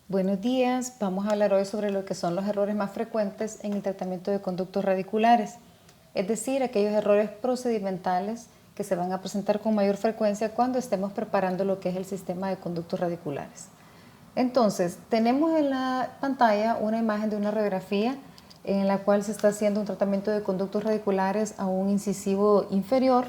Buenos días, vamos a hablar hoy sobre lo que son los errores más frecuentes en el tratamiento de conductos radiculares, es decir, aquellos errores procedimentales que se van a presentar con mayor frecuencia cuando estemos preparando lo que es el sistema de conductos radiculares. Entonces, tenemos en la pantalla una imagen de una radiografía en la cual se está haciendo un tratamiento de conductos radiculares a un incisivo inferior.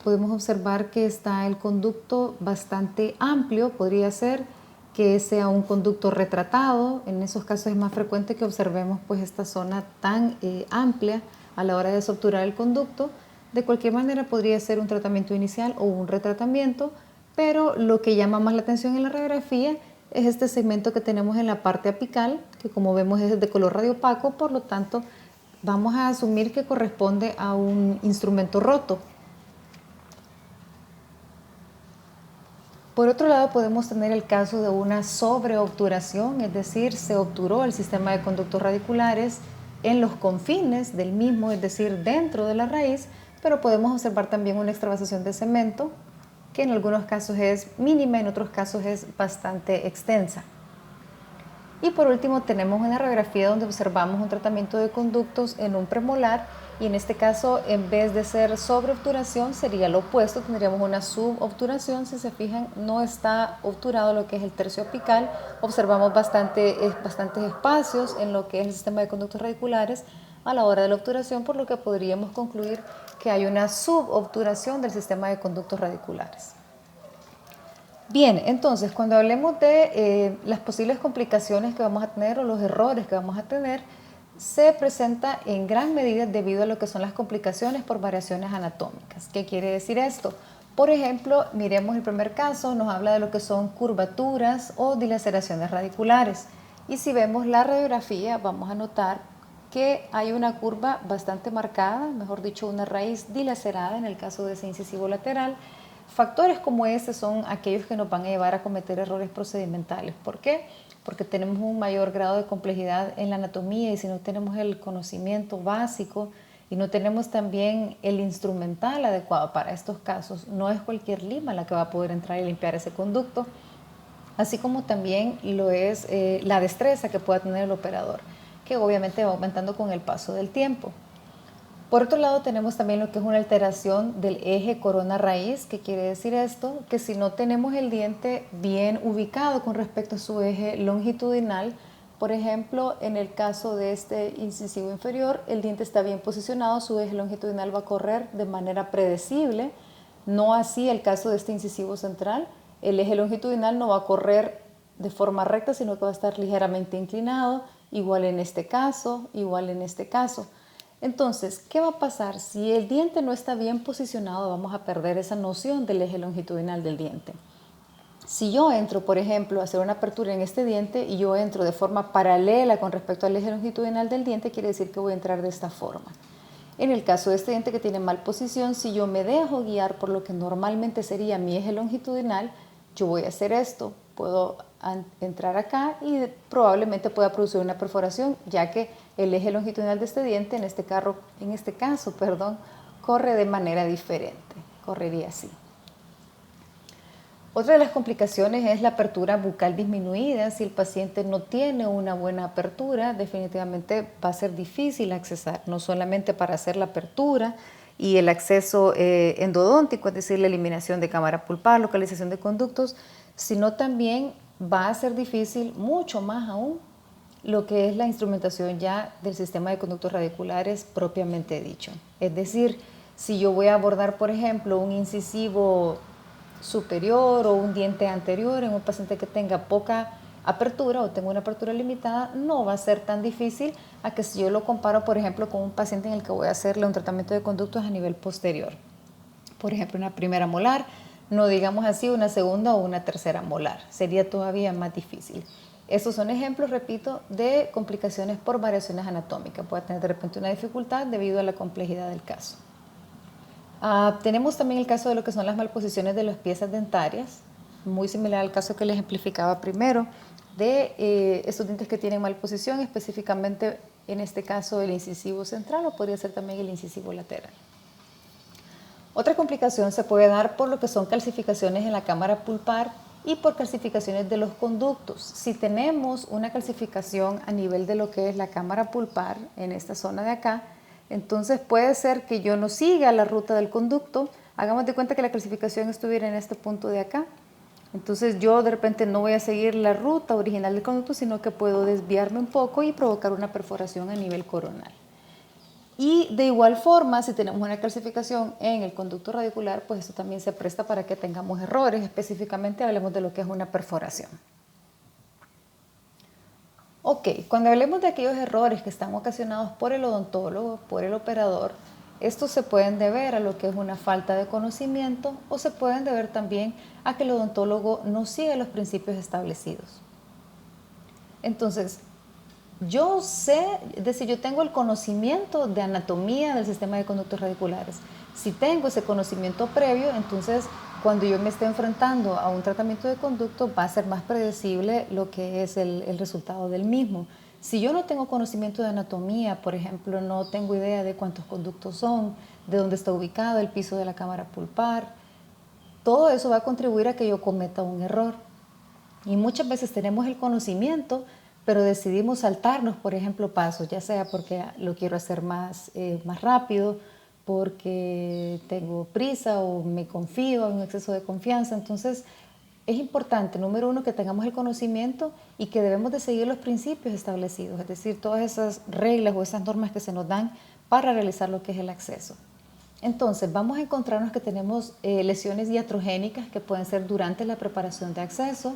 Podemos observar que está el conducto bastante amplio, podría ser que sea un conducto retratado. En esos casos es más frecuente que observemos pues esta zona tan amplia a la hora de suturar el conducto. De cualquier manera podría ser un tratamiento inicial o un retratamiento, pero lo que llama más la atención en la radiografía es este segmento que tenemos en la parte apical, que como vemos es de color radiopaco, por lo tanto vamos a asumir que corresponde a un instrumento roto. Por otro lado, podemos tener el caso de una sobreobturación, es decir, se obturó el sistema de conductos radiculares en los confines del mismo, es decir, dentro de la raíz, pero podemos observar también una extravasación de cemento, que en algunos casos es mínima, en otros casos es bastante extensa. Y por último tenemos una radiografía donde observamos un tratamiento de conductos en un premolar, y en este caso en vez de ser sobreobturación sería lo opuesto, tendríamos una subobturación. Si se fijan, no está obturado lo que es el tercio apical, observamos bastantes espacios en lo que es el sistema de conductos radiculares a la hora de la obturación, por lo que podríamos concluir que hay una subobturación del sistema de conductos radiculares. Bien, entonces cuando hablemos de las posibles complicaciones que vamos a tener o los errores que vamos a tener, se presenta en gran medida debido a lo que son las complicaciones por variaciones anatómicas. ¿Qué quiere decir esto? Por ejemplo, miremos el primer caso, nos habla de lo que son curvaturas o dilaceraciones radiculares. Y si vemos la radiografía, vamos a notar que hay una curva bastante marcada, mejor dicho, una raíz dilacerada en el caso de ese incisivo lateral. Factores como este son aquellos que nos van a llevar a cometer errores procedimentales. ¿Por qué? Porque tenemos un mayor grado de complejidad en la anatomía, y si no tenemos el conocimiento básico y no tenemos también el instrumental adecuado para estos casos, no es cualquier lima la que va a poder entrar y limpiar ese conducto, así como también lo es la destreza que pueda tener el operador, que obviamente va aumentando con el paso del tiempo. Por otro lado, tenemos también lo que es una alteración del eje corona-raíz. ¿Qué quiere decir esto? Que si no tenemos el diente bien ubicado con respecto a su eje longitudinal, por ejemplo, en el caso de este incisivo inferior, el diente está bien posicionado, su eje longitudinal va a correr de manera predecible. No así el caso de este incisivo central, el eje longitudinal no va a correr de forma recta, sino que va a estar ligeramente inclinado, igual en este caso, igual en este caso. Entonces, ¿qué va a pasar? Si el diente no está bien posicionado, vamos a perder esa noción del eje longitudinal del diente. Si yo entro, por ejemplo, a hacer una apertura en este diente y yo entro de forma paralela con respecto al eje longitudinal del diente, quiere decir que voy a entrar de esta forma. En el caso de este diente que tiene mal posición, si yo me dejo guiar por lo que normalmente sería mi eje longitudinal, yo voy a hacer esto. Puedo entrar acá y probablemente pueda producir una perforación, ya que el eje longitudinal de este diente, en este caso, corre de manera diferente, correría así. Otra de las complicaciones es la apertura bucal disminuida. Si el paciente no tiene una buena apertura, definitivamente va a ser difícil accesar, no solamente para hacer la apertura y el acceso endodóntico, es decir, la eliminación de cámara pulpar, localización de conductos, sino también va a ser difícil, mucho más aún, lo que es la instrumentación ya del sistema de conductos radiculares propiamente dicho. Es decir, si yo voy a abordar, por ejemplo, un incisivo superior o un diente anterior en un paciente que tenga poca apertura o tenga una apertura limitada, no va a ser tan difícil a que si yo lo comparo, por ejemplo, con un paciente en el que voy a hacerle un tratamiento de conductos a nivel posterior. Por ejemplo, una primera molar, no digamos así una segunda o una tercera molar, sería todavía más difícil. Estos son ejemplos, repito, de complicaciones por variaciones anatómicas. Puede tener de repente una dificultad debido a la complejidad del caso. Tenemos también el caso de lo que son las malposiciones de las piezas dentarias, muy similar al caso que les ejemplificaba primero, de estos dientes que tienen malposición, específicamente en este caso el incisivo central, o podría ser también el incisivo lateral. Otra complicación se puede dar por lo que son calcificaciones en la cámara pulpar y por calcificaciones de los conductos. Si tenemos una calcificación a nivel de lo que es la cámara pulpar, en esta zona de acá, entonces puede ser que yo no siga la ruta del conducto. Hagamos de cuenta que la calcificación estuviera en este punto de acá. Entonces yo de repente no voy a seguir la ruta original del conducto, sino que puedo desviarme un poco y provocar una perforación a nivel coronal. Y de igual forma, si tenemos una calcificación en el conducto radicular, pues eso también se presta para que tengamos errores. Específicamente hablemos de lo que es una perforación. Ok, cuando hablemos de aquellos errores que están ocasionados por el odontólogo, por el operador, estos se pueden deber a lo que es una falta de conocimiento o se pueden deber también a que el odontólogo no sigue los principios establecidos. Entonces, yo sé, es decir, yo tengo el conocimiento de anatomía del sistema de conductos radiculares. Si tengo ese conocimiento previo, entonces cuando yo me esté enfrentando a un tratamiento de conducto va a ser más predecible lo que es el resultado del mismo. Si yo no tengo conocimiento de anatomía, por ejemplo, no tengo idea de cuántos conductos son, de dónde está ubicado el piso de la cámara pulpar, todo eso va a contribuir a que yo cometa un error. Y muchas veces tenemos el conocimiento, pero decidimos saltarnos, por ejemplo, pasos, ya sea porque lo quiero hacer más rápido, porque tengo prisa o me confío, hay un exceso de confianza. Entonces, es importante, número uno, que tengamos el conocimiento y que debemos de seguir los principios establecidos, es decir, todas esas reglas o esas normas que se nos dan para realizar lo que es el acceso. Entonces, vamos a encontrarnos que tenemos lesiones iatrogénicas que pueden ser durante la preparación de acceso.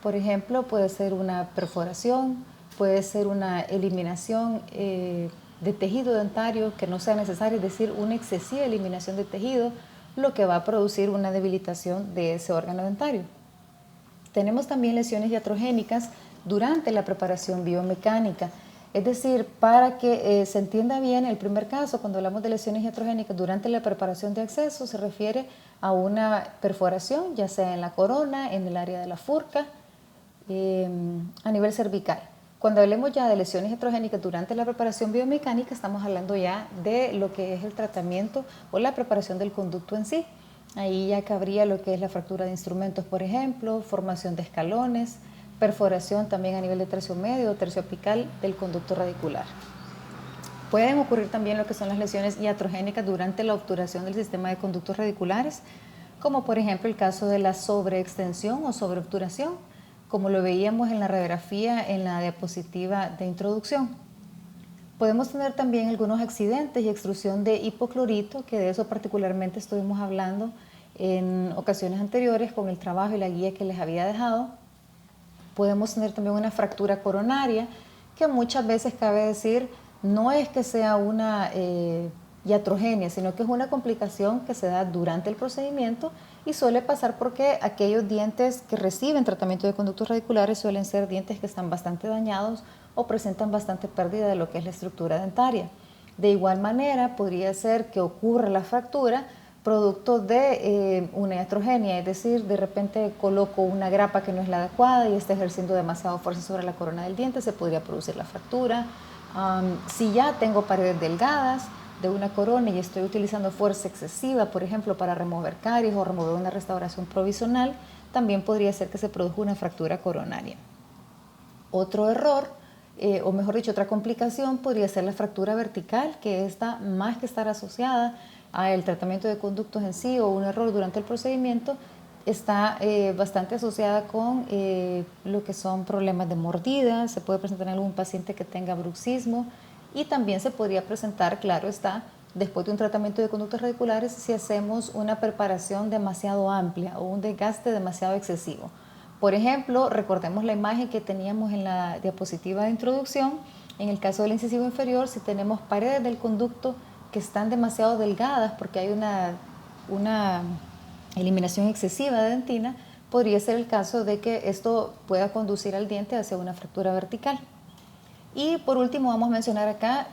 Por ejemplo, puede ser una perforación, puede ser una eliminación de tejido dentario que no sea necesaria, es decir, una excesiva eliminación de tejido, lo que va a producir una debilitación de ese órgano dentario. Tenemos también lesiones iatrogénicas durante la preparación biomecánica. Es decir, para que se entienda bien, el primer caso, cuando hablamos de lesiones iatrogénicas durante la preparación de acceso, se refiere a una perforación, ya sea en la corona, en el área de la furca, a nivel cervical. Cuando hablemos ya de lesiones iatrogénicas durante la preparación biomecánica, estamos hablando ya de lo que es el tratamiento o la preparación del conducto en sí. Ahí ya cabría lo que es la fractura de instrumentos, por ejemplo, formación de escalones, perforación también a nivel de tercio medio o tercio apical del conducto radicular. Pueden ocurrir también lo que son las lesiones iatrogénicas durante la obturación del sistema de conductos radiculares, como por ejemplo el caso de la sobreextensión o sobreobturación, como lo veíamos en la radiografía en la diapositiva de introducción. Podemos tener también algunos accidentes y extrusión de hipoclorito, que de eso particularmente estuvimos hablando en ocasiones anteriores con el trabajo y la guía que les había dejado. Podemos tener también una fractura coronaria, que muchas veces cabe decir no es que sea una iatrogenia, sino que es una complicación que se da durante el procedimiento y suele pasar porque aquellos dientes que reciben tratamiento de conductos radiculares suelen ser dientes que están bastante dañados o presentan bastante pérdida de lo que es la estructura dentaria. De igual manera, podría ser que ocurra la fractura producto de una iatrogenia, es decir, de repente coloco una grapa que no es la adecuada y está ejerciendo demasiada fuerza sobre la corona del diente, se podría producir la fractura. Si ya tengo paredes delgadas de una corona y estoy utilizando fuerza excesiva, por ejemplo, para remover caries o remover una restauración provisional, también podría ser que se produzca una fractura coronaria. Otro error, o mejor dicho, otra complicación podría ser la fractura vertical, que está más que estar asociada al tratamiento de conductos en sí o un error durante el procedimiento, está bastante asociada con lo que son problemas de mordida, se puede presentar en algún paciente que tenga bruxismo y también se podría presentar, claro está, después de un tratamiento de conductos radiculares si hacemos una preparación demasiado amplia o un desgaste demasiado excesivo. Por ejemplo, recordemos la imagen que teníamos en la diapositiva de introducción. En el caso del incisivo inferior, si tenemos paredes del conducto que están demasiado delgadas porque hay una eliminación excesiva de dentina, podría ser el caso de que esto pueda conducir al diente hacia una fractura vertical. Y por último vamos a mencionar acá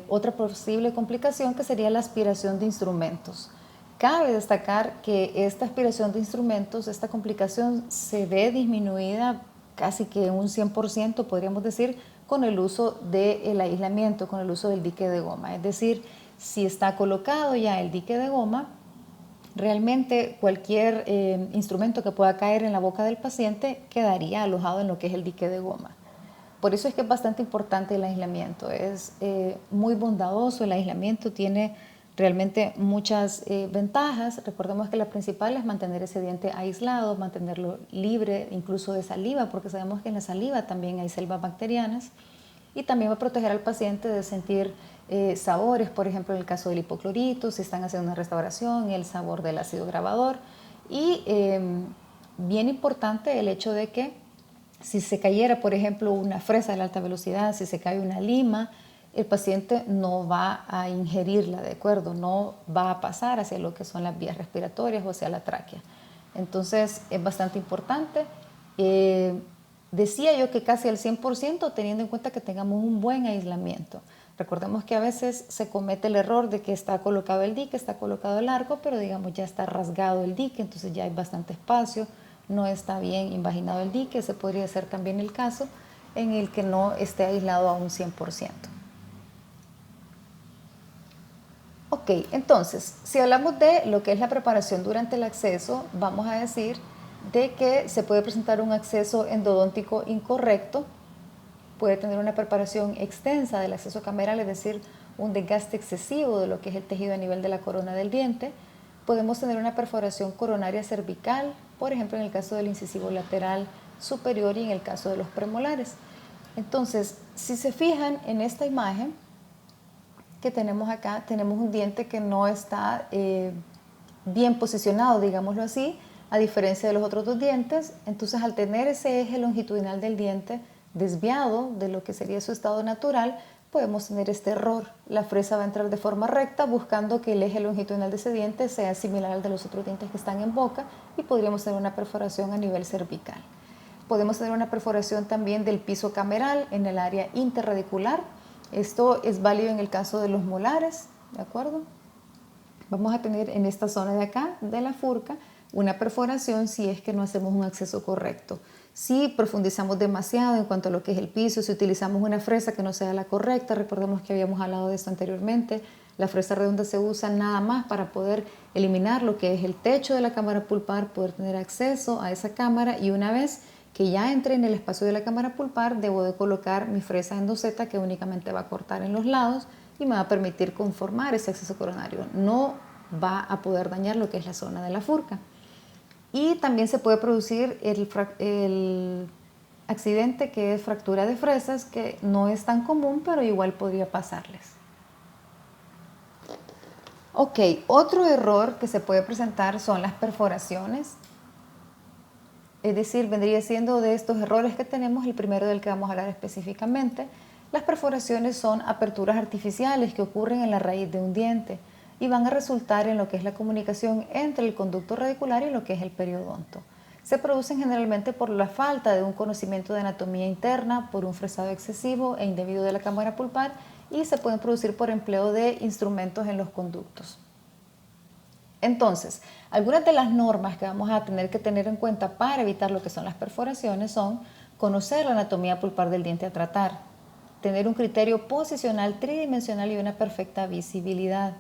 otra posible complicación que sería la aspiración de instrumentos. Cabe destacar que esta aspiración de instrumentos, esta complicación se ve disminuida casi que un 100%, podríamos decir, con el uso del aislamiento, con el uso del dique de goma. Es decir, si está colocado ya el dique de goma, realmente cualquier instrumento que pueda caer en la boca del paciente quedaría alojado en lo que es el dique de goma. Por eso es que es bastante importante el aislamiento. Es muy bondadoso, el aislamiento tiene realmente muchas ventajas. Recordemos que la principal es mantener ese diente aislado, mantenerlo libre incluso de saliva, porque sabemos que en la saliva también hay selvas bacterianas. Y también va a proteger al paciente de sentir sabores, por ejemplo, en el caso del hipoclorito, si están haciendo una restauración, el sabor del ácido grabador. Y bien importante el hecho de que si se cayera, por ejemplo, una fresa de la alta velocidad, si se cae una lima, el paciente no va a ingerirla, ¿de acuerdo? No va a pasar hacia lo que son las vías respiratorias o hacia la tráquea. Entonces, es bastante importante. Decía yo que casi al 100%, teniendo en cuenta que tengamos un buen aislamiento. Recordemos que a veces se comete el error de que está colocado el dique, está colocado el arco, pero digamos ya está rasgado el dique, entonces ya hay bastante espacio, no está bien invaginado el dique. Ese podría ser también el caso en el que no esté aislado a un 100%. Ok, entonces, si hablamos de lo que es la preparación durante el acceso, vamos a decir de que se puede presentar un acceso endodóntico incorrecto, puede tener una preparación extensa del acceso cameral, es decir, un desgaste excesivo de lo que es el tejido a nivel de la corona del diente. Podemos tener una perforación coronaria cervical, por ejemplo, en el caso del incisivo lateral superior y en el caso de los premolares. Entonces, si se fijan en esta imagen que tenemos acá, tenemos un diente que no está bien posicionado, digámoslo así, a diferencia de los otros dos dientes. Entonces, al tener ese eje longitudinal del diente desviado de lo que sería su estado natural, podemos tener este error. La fresa va a entrar de forma recta buscando que el eje longitudinal de ese diente sea similar al de los otros dientes que están en boca y podríamos tener una perforación a nivel cervical. Podemos tener una perforación también del piso cameral en el área interradicular. Esto es válido en el caso de los molares, ¿de acuerdo? Vamos a tener en esta zona de acá, de la furca, una perforación si es que no hacemos un acceso correcto. Si profundizamos demasiado en cuanto a lo que es el piso, si utilizamos una fresa que no sea la correcta, recordemos que habíamos hablado de esto anteriormente, la fresa redonda se usa nada más para poder eliminar lo que es el techo de la cámara pulpar, poder tener acceso a esa cámara, y una vez que ya entre en el espacio de la cámara pulpar, debo de colocar mi fresa endoseta que únicamente va a cortar en los lados y me va a permitir conformar ese acceso coronario. No va a poder dañar lo que es la zona de la furca. Y también se puede producir el accidente que es fractura de fresas, que no es tan común, pero igual podría pasarles. Ok, otro error que se puede presentar son las perforaciones. Es decir, vendría siendo de estos errores que tenemos el primero del que vamos a hablar específicamente. Las perforaciones son aperturas artificiales que ocurren en la raíz de un diente y van a resultar en lo que es la comunicación entre el conducto radicular y lo que es el periodonto. Se producen generalmente por la falta de un conocimiento de anatomía interna, por un fresado excesivo e indebido de la cámara pulpar, y se pueden producir por empleo de instrumentos en los conductos. Entonces, algunas de las normas que vamos a tener que tener en cuenta para evitar lo que son las perforaciones son conocer la anatomía pulpar del diente a tratar, tener un criterio posicional tridimensional y una perfecta visibilidad.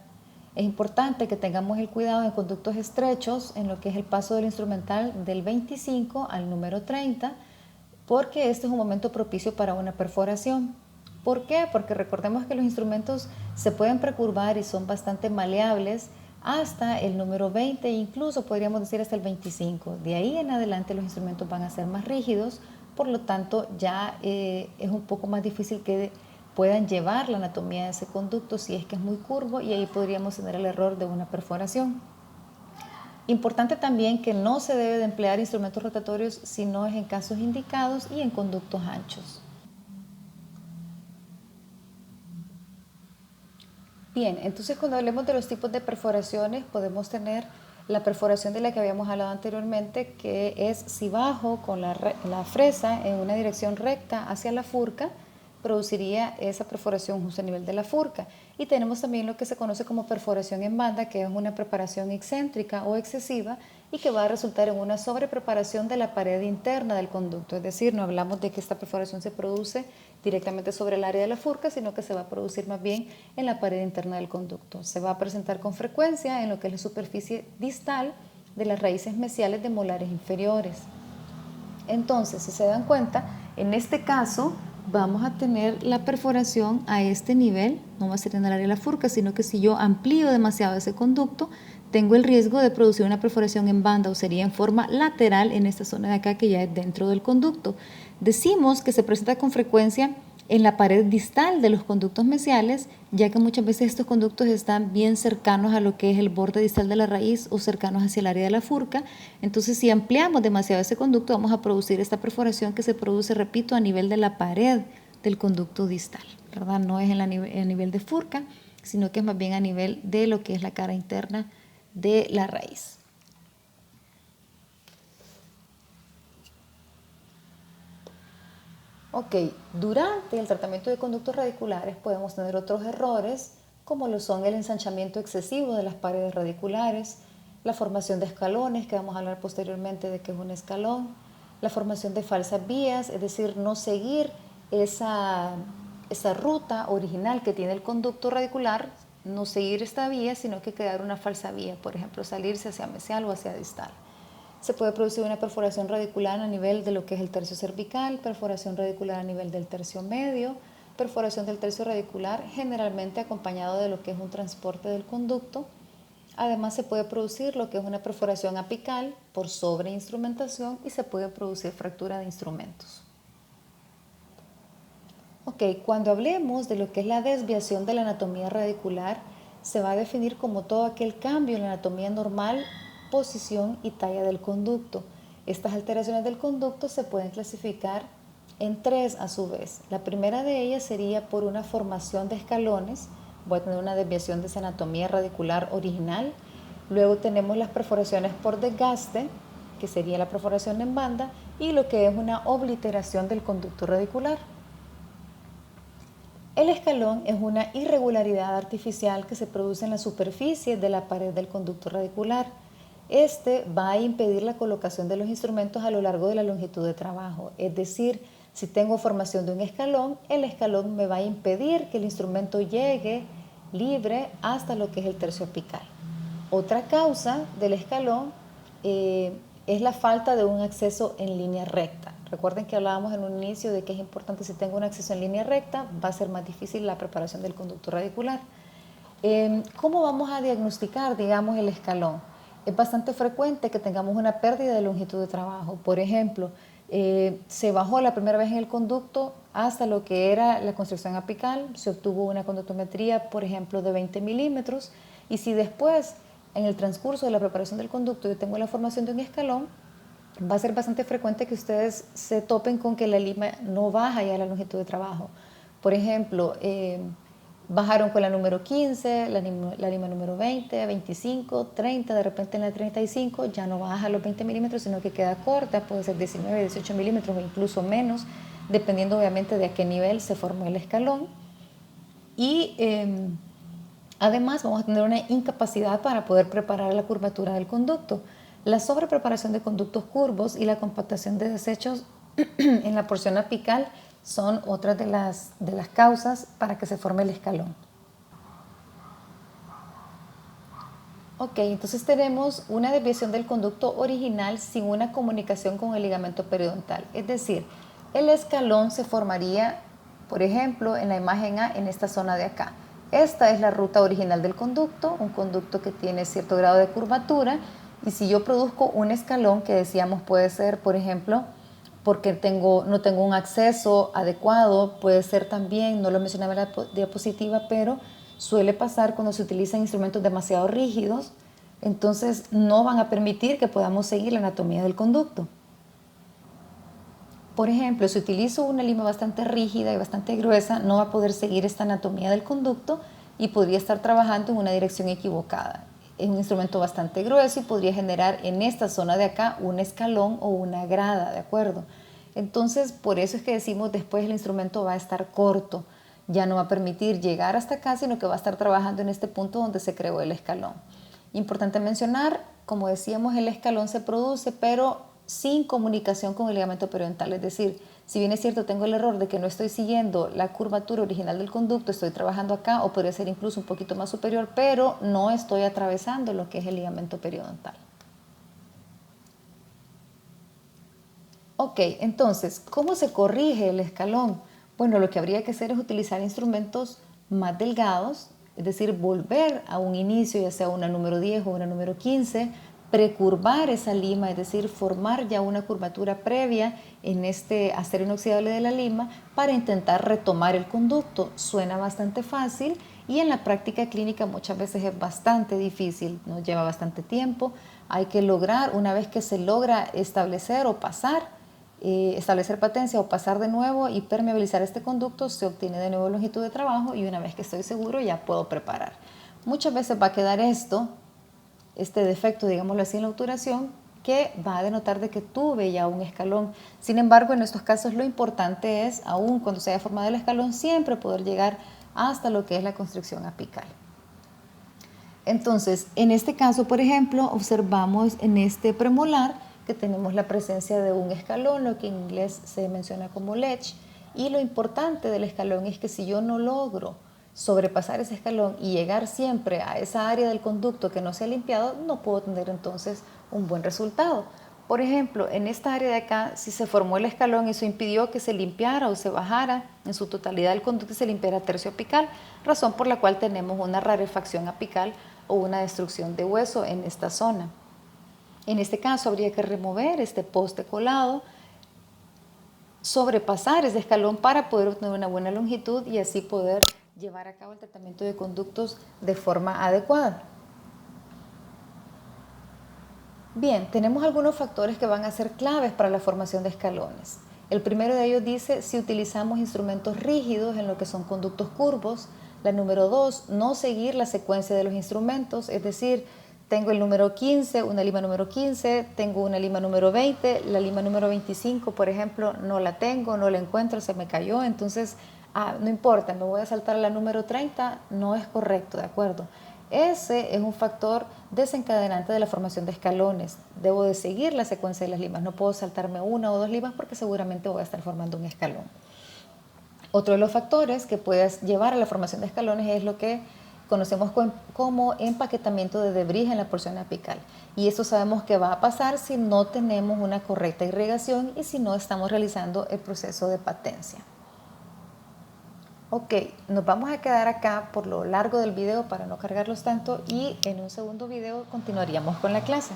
Es importante que tengamos el cuidado en conductos estrechos, en lo que es el paso del instrumental del 25 al número 30, porque este es un momento propicio para una perforación. ¿Por qué? Porque recordemos que los instrumentos se pueden precurvar y son bastante maleables hasta el número 20 e incluso podríamos decir hasta el 25. De ahí en adelante los instrumentos van a ser más rígidos, por lo tanto ya es un poco más difícil que puedan llevar la anatomía de ese conducto si es que es muy curvo, y ahí podríamos tener el error de una perforación. Importante también que no se debe de emplear instrumentos rotatorios si no es en casos indicados y en conductos anchos. Bien, entonces cuando hablemos de los tipos de perforaciones podemos tener la perforación de la que habíamos hablado anteriormente, que es si bajo con la fresa en una dirección recta hacia la furca, produciría esa perforación justo a nivel de la furca. Y tenemos también lo que se conoce como perforación en banda, que es una preparación excéntrica o excesiva, y que va a resultar en una sobrepreparación de la pared interna del conducto. Es decir, no hablamos de que esta perforación se produce directamente sobre el área de la furca, sino que se va a producir más bien en la pared interna del conducto. Se va a presentar con frecuencia en lo que es la superficie distal de las raíces mesiales de molares inferiores. Entonces, si se dan cuenta, en este caso vamos a tener la perforación a este nivel, no va a ser en el área de la furca, sino que si yo amplío demasiado ese conducto, tengo el riesgo de producir una perforación en banda o sería en forma lateral en esta zona de acá que ya es dentro del conducto. Decimos que se presenta con frecuencia en la pared distal de los conductos mesiales, ya que muchas veces estos conductos están bien cercanos a lo que es el borde distal de la raíz o cercanos hacia el área de la furca. Entonces, si ampliamos demasiado ese conducto, vamos a producir esta perforación que se produce, repito, a nivel de la pared del conducto distal, ¿verdad? No es a nivel de furca, sino que es más bien a nivel de lo que es la cara interna de la raíz. Ok, durante el tratamiento de conductos radiculares podemos tener otros errores, como lo son el ensanchamiento excesivo de las paredes radiculares, la formación de escalones, que vamos a hablar posteriormente de qué es un escalón, la formación de falsas vías, es decir, no seguir esa ruta original que tiene el conducto radicular, no seguir esta vía, sino que crear una falsa vía, por ejemplo, salirse hacia mesial o hacia distal. Se puede producir una perforación radicular a nivel de lo que es el tercio cervical, perforación radicular a nivel del tercio medio, perforación del tercio radicular, generalmente acompañado de lo que es un transporte del conducto. Además, se puede producir lo que es una perforación apical por sobreinstrumentación y se puede producir fractura de instrumentos. Ok, cuando hablemos de lo que es la desviación de la anatomía radicular, se va a definir como todo aquel cambio en la anatomía normal, posición y talla del conducto. Estas alteraciones del conducto se pueden clasificar en tres a su vez. La primera de ellas sería por una formación de escalones. Voy a tener una desviación de esa anatomía radicular original. Luego tenemos las perforaciones por desgaste, que sería la perforación en banda, y lo que es una obliteración del conducto radicular. El escalón es una irregularidad artificial que se produce en la superficie de la pared del conducto radicular. Este va a impedir la colocación de los instrumentos a lo largo de la longitud de trabajo. Es decir, si tengo formación de un escalón, el escalón me va a impedir que el instrumento llegue libre hasta lo que es el tercio apical. Otra causa del escalón es la falta de un acceso en línea recta. Recuerden que hablábamos en un inicio de que es importante, si tengo un acceso en línea recta, va a ser más difícil la preparación del conducto radicular. ¿Cómo vamos a diagnosticar, digamos, el escalón? Es bastante frecuente que tengamos una pérdida de longitud de trabajo. Por ejemplo, se bajó la primera vez en el conducto hasta lo que era la construcción apical, se obtuvo una conductometría, por ejemplo, de 20 milímetros, y si después, en el transcurso de la preparación del conducto, yo tengo la formación de un escalón, va a ser bastante frecuente que ustedes se topen con que la lima no baja ya la longitud de trabajo. Por ejemplo, bajaron con la número 15, la lima número 20, 25, 30, de repente en la 35 ya no baja los 20 milímetros, sino que queda corta, puede ser 19, 18 milímetros o incluso menos, dependiendo obviamente de a qué nivel se formó el escalón. Y además vamos a tener una incapacidad para poder preparar la curvatura del conducto. La sobrepreparación de conductos curvos y la compactación de desechos en la porción apical son otras de las causas para que se forme el escalón. Ok, entonces tenemos una desviación del conducto original sin una comunicación con el ligamento periodontal. Es decir, el escalón se formaría, por ejemplo, en la imagen A, en esta zona de acá. Esta es la ruta original del conducto, un conducto que tiene cierto grado de curvatura, y si yo produzco un escalón, que decíamos puede ser, por ejemplo, porque no tengo un acceso adecuado, puede ser también, no lo mencionaba en la diapositiva, pero suele pasar cuando se utilizan instrumentos demasiado rígidos, entonces no van a permitir que podamos seguir la anatomía del conducto. Por ejemplo, si utilizo una lima bastante rígida y bastante gruesa, no va a poder seguir esta anatomía del conducto y podría estar trabajando en una dirección equivocada. Es un instrumento bastante grueso y podría generar en esta zona de acá un escalón o una grada, ¿de acuerdo? Entonces, por eso es que decimos después el instrumento va a estar corto, ya no va a permitir llegar hasta acá, sino que va a estar trabajando en este punto donde se creó el escalón. Importante mencionar, como decíamos, el escalón se produce, pero sin comunicación con el ligamento periodontal. Es decir, si bien es cierto, tengo el error de que no estoy siguiendo la curvatura original del conducto, estoy trabajando acá, o podría ser incluso un poquito más superior, pero no estoy atravesando lo que es el ligamento periodontal. Ok, entonces, ¿cómo se corrige el escalón? Bueno, lo que habría que hacer es utilizar instrumentos más delgados, es decir, volver a un inicio, ya sea una número 10 o una número 15, precurvar esa lima, es decir, formar ya una curvatura previa en este acero inoxidable de la lima para intentar retomar el conducto. Suena bastante fácil y en la práctica clínica muchas veces es bastante difícil, nos lleva bastante tiempo. Hay que lograr, una vez que se logra establecer o pasar, establecer patencia o pasar de nuevo y permeabilizar este conducto, se obtiene de nuevo longitud de trabajo y una vez que estoy seguro ya puedo preparar. Muchas veces va a quedar este defecto, digámoslo así, en la obturación, que va a denotar de que tuve ya un escalón. Sin embargo, en estos casos lo importante es, aún cuando se haya formado el escalón, siempre poder llegar hasta lo que es la constricción apical. Entonces, en este caso, por ejemplo, observamos en este premolar que tenemos la presencia de un escalón, lo que en inglés se menciona como ledge, y lo importante del escalón es que si yo no logro sobrepasar ese escalón y llegar siempre a esa área del conducto que no se ha limpiado, no puedo tener entonces un buen resultado. Por ejemplo, en esta área de acá, si se formó el escalón, eso impidió que se limpiara o se bajara en su totalidad el conducto y se limpiara tercio apical, razón por la cual tenemos una rarefacción apical o una destrucción de hueso en esta zona. En este caso habría que remover este poste colado, sobrepasar ese escalón para poder obtener una buena longitud y así poder llevar a cabo el tratamiento de conductos de forma adecuada. Bien, tenemos algunos factores que van a ser claves para la formación de escalones. El primero de ellos dice si utilizamos instrumentos rígidos en lo que son conductos curvos. La número 2, no seguir la secuencia de los instrumentos, es decir, tengo el número 15, una lima número 15, tengo una lima número 20, la lima número 25, por ejemplo, no la tengo, no la encuentro, se me cayó, entonces, no importa, me voy a saltar a la número 30, no es correcto, ¿de acuerdo? Ese es un factor desencadenante de la formación de escalones. Debo de seguir la secuencia de las limas, no puedo saltarme una o dos limas porque seguramente voy a estar formando un escalón. Otro de los factores que puedes llevar a la formación de escalones es lo que conocemos como empaquetamiento de debris en la porción apical. Y eso sabemos que va a pasar si no tenemos una correcta irrigación y si no estamos realizando el proceso de patencia. Ok, nos vamos a quedar acá por lo largo del video para no cargarlos tanto y en un segundo video continuaríamos con la clase.